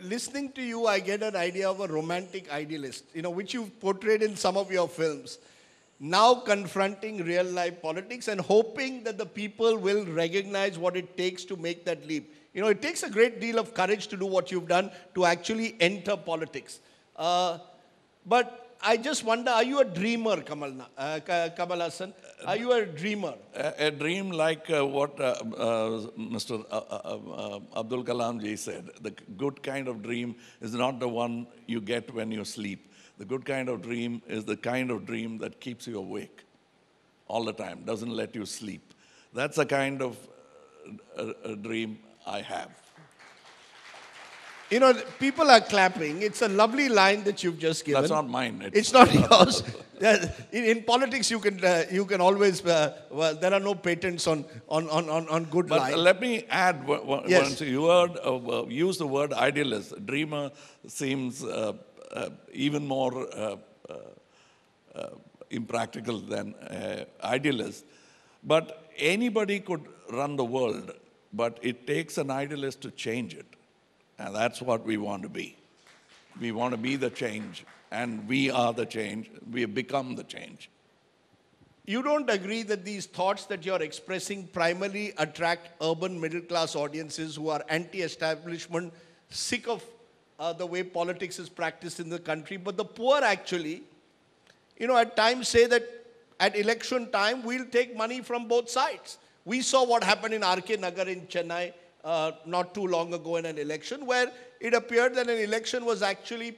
Listening to you, I get an idea of a romantic idealist, which you've portrayed in some of your films. Now confronting real life politics and hoping that the people will recognize what it takes to make that leap. It takes a great deal of courage to do what you've done to actually enter politics. But I just wonder, are you a dreamer, Kamal Hassan? Are you a dreamer? A dream like what Mr. Abdul Kalam ji said. The good kind of dream is not the one you get when you sleep. The good kind of dream is the kind of dream that keeps you awake all the time, doesn't let you sleep. That's a kind of a dream I have. People are clapping. It's a lovely line that you've just given. That's not mine. It's not yours. In politics, you can always. Well, there are no patents on good lines. But let me add one. Yes. You use the word idealist. Dreamer seems even more impractical than idealist. But anybody could run the world, but it takes an idealist to change it. And that's what we want to be. We want to be the change, and we are the change. We have become the change. You don't agree that these thoughts that you're expressing primarily attract urban middle-class audiences who are anti-establishment, sick of the way politics is practiced in the country, but the poor actually, at times say that at election time, we'll take money from both sides. We saw what happened in RK Nagar in Chennai, not too long ago in an election, where it appeared that an election was actually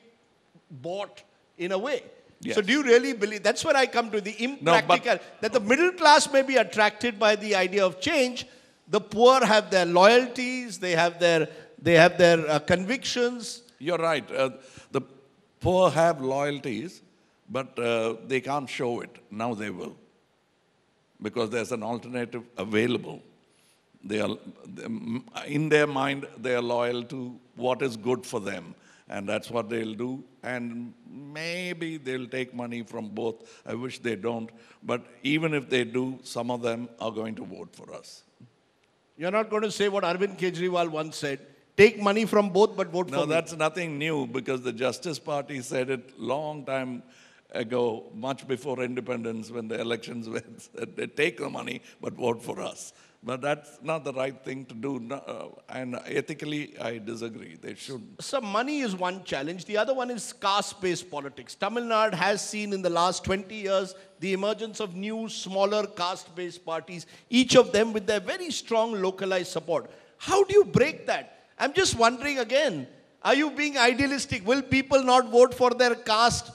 bought in a way. Yes. So do you really believe, that's where I come to the impractical, that the middle class may be attracted by the idea of change, the poor have their loyalties, they have their convictions. You're right. The poor have loyalties, but they can't show it. Now they will, because there's an alternative available. They are, in their mind, they are loyal to what is good for them. And that's what they'll do. And maybe they'll take money from both. I wish they don't. But even if they do, some of them are going to vote for us. You're not going to say what Arvind Kejriwal once said, take money from both but vote for me. No, that's nothing new, because the Justice Party said it long time ago, much before independence, when the elections were said, they take the money but vote for us. But that's not the right thing to do. And ethically, I disagree. They shouldn't. So money is one challenge. The other one is caste-based politics. Tamil Nadu has seen in the last 20 years the emergence of new, smaller caste-based parties, each of them with their very strong localized support. How do you break that? I'm just wondering again, are you being idealistic? Will people not vote for their caste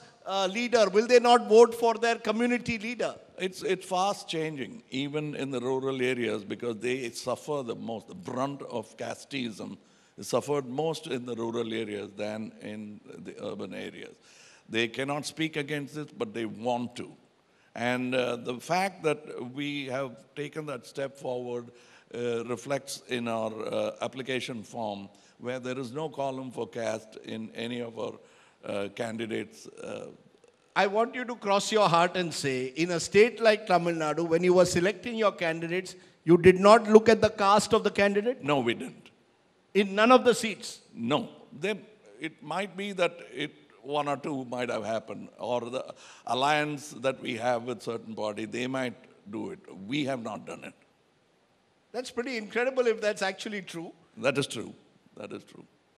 leader? Will they not vote for their community leader? It's fast changing, even in the rural areas, because they suffer the most. The brunt of casteism is suffered most in the rural areas than in the urban areas. They cannot speak against it, but they want to. And the fact that we have taken that step forward reflects in our application form, where there is no column for caste in any of our candidates. I want you to cross your heart and say, in a state like Tamil Nadu, when you were selecting your candidates, you did not look at the caste of the candidate? No, we didn't. In none of the seats? No. It might be that one or two might have happened, or the alliance that we have with certain party, they might do it. We have not done it. That's pretty incredible if that's actually true. That is true. That is true.